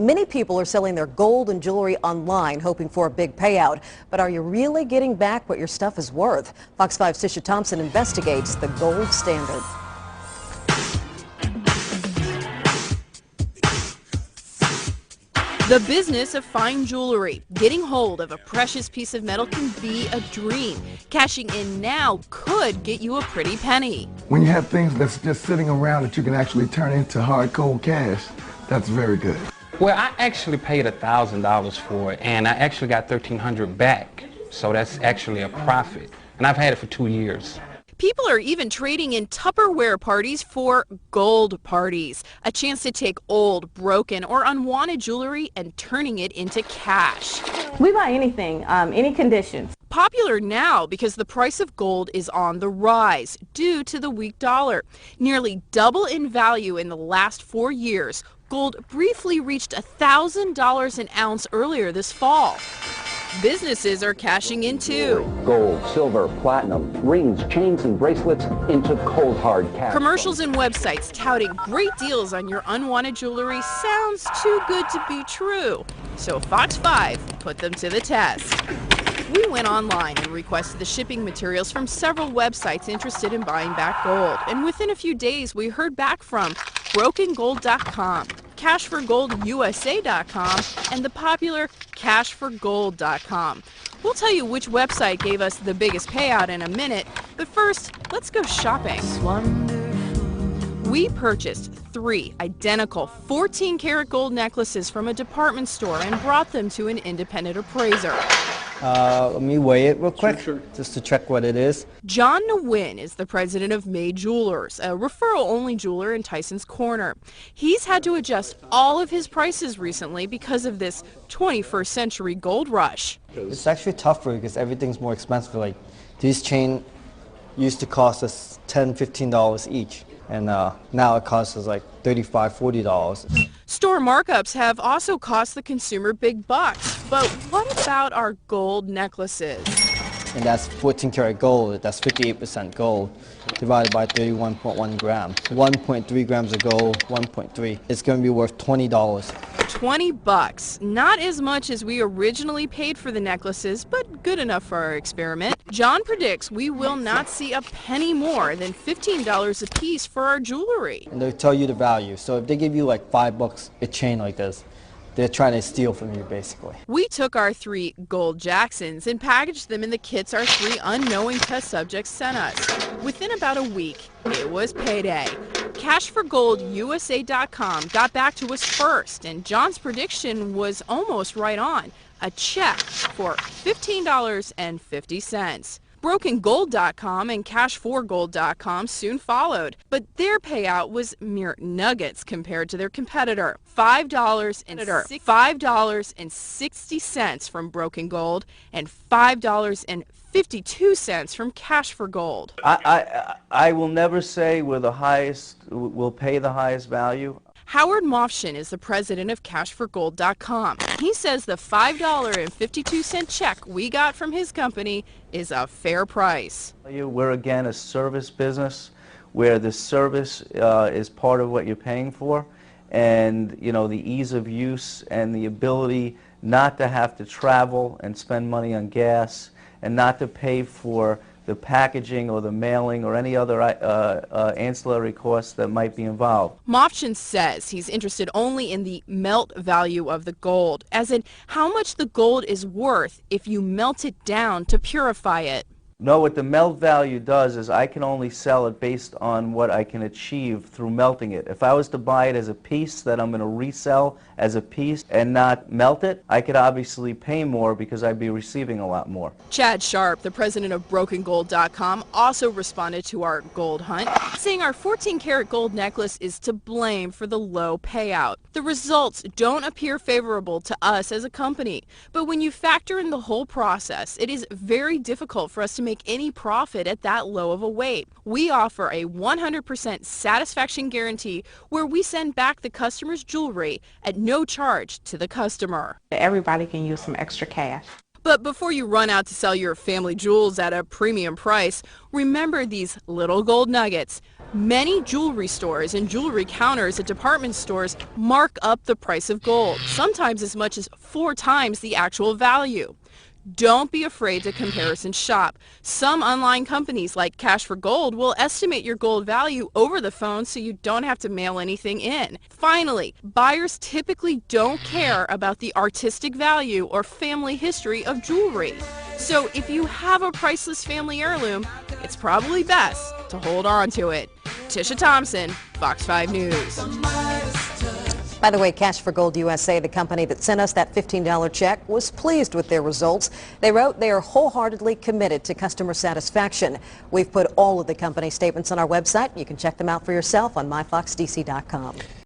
Many people are selling their gold and jewelry online, hoping for a big payout. But are you really getting back what your stuff is worth? Fox 5's Tisha Thompson investigates the gold standard. The business of fine jewelry. Getting hold of a precious piece of metal can be a dream. Cashing in now could get you a pretty penny. When you have things that's just sitting around that you can actually turn into hard cold cash, that's very good. Well, I actually paid $1,000 for it, and I actually got $1,300 back. So that's actually a profit. And I've had it for 2 years. People are even trading in Tupperware parties for gold parties, a chance to take old, broken, or unwanted jewelry and turning it into cash. We buy anything, any conditions. Popular now because the price of gold is on the rise due to the weak dollar. Nearly double in value in the last 4 years. Gold briefly reached $1,000 an ounce earlier this fall. Businesses are cashing in too. Gold, silver, platinum, rings, chains, and bracelets into cold hard cash. Commercials and websites touting great deals on your unwanted jewelry sounds too good to be true. So Fox 5 put them to the test. We went online and requested the shipping materials from several websites interested in buying back gold. And within a few days, we heard back from BrokenGold.com, CashForGoldUSA.com, and the popular CashForGold.com. We'll tell you which website gave us the biggest payout in a minute, but first, let's go shopping. We purchased 3 identical 14-karat gold necklaces from a department store and brought them to an independent appraiser. Let me weigh it real quick, just to check what it is. John Nguyen is the president of May Jewelers, a referral-only jeweler in Tyson's Corner. He's had to adjust all of his prices recently because of this 21st century gold rush. It's actually tougher because everything's more expensive. Like, these chains used to cost us $10, $15 each. And now it costs us like $35, $40. Store markups have also cost the consumer big bucks. But what about our gold necklaces? And that's 14 karat gold. That's 58% gold divided by 31.1 grams. 1.3 grams of gold, 1.3. It's going to be worth $20. 20 bucks. Not as much as we originally paid for the necklaces, but good enough for our experiment. John predicts we will not see a penny more than $15 a piece for our jewelry. And they'll tell you the value. So if they give you like $5 a chain like this, they're trying to steal from you, basically. We took our 3 gold Jacksons and packaged them in the kits our 3 unknowing test subjects sent us. Within about a week, it was payday. CashForGoldUSA.com got back to us first, and John's prediction was almost right on. A check for $15.50. BrokenGold.com and CashForGold.com soon followed, but their payout was mere nuggets compared to their competitor. $5.60 from Broken Gold and $5.52 from Cash for Gold. I will never say we'll pay the highest value. Howard Mofshin is the president of CashForGold.com. He says the $5.52 check we got from his company is a fair price. We're again a service business where the service is part of what you're paying for, and the ease of use and the ability not to have to travel and spend money on gas and not to pay for the packaging or the mailing or any other ancillary costs that might be involved. Mofshin says he's interested only in the melt value of the gold, as in how much the gold is worth if you melt it down to purify it. No, what the melt value does is I can only sell it based on what I can achieve through melting it. If I was to buy it as a piece that I'm going to resell as a piece and not melt it, I could obviously pay more because I'd be receiving a lot more. Chad Sharp, the president of BrokenGold.com, also responded to our gold hunt, saying our 14-karat gold necklace is to blame for the low payout. The results don't appear favorable to us as a company, but when you factor in the whole process, it is very difficult for us to make any profit at that low of a weight. We offer a 100% satisfaction guarantee where we send back the customer's jewelry at no charge to the customer. Everybody can use some extra cash. But before you run out to sell your family jewels at a premium price, remember these little gold nuggets. Many jewelry stores and jewelry counters at department stores mark up the price of gold, sometimes as much as 4 times the actual value. Don't be afraid to comparison shop. Some online companies like Cash for Gold will estimate your gold value over the phone so you don't have to mail anything in. Finally, buyers typically don't care about the artistic value or family history of jewelry. So if you have a priceless family heirloom, it's probably best to hold on to it. Tisha Thompson, Fox 5 News. By the way, Cash for Gold USA, the company that sent us that $15 check, was pleased with their results. They wrote they are wholeheartedly committed to customer satisfaction. We've put all of the company statements on our website. You can check them out for yourself on myfoxdc.com.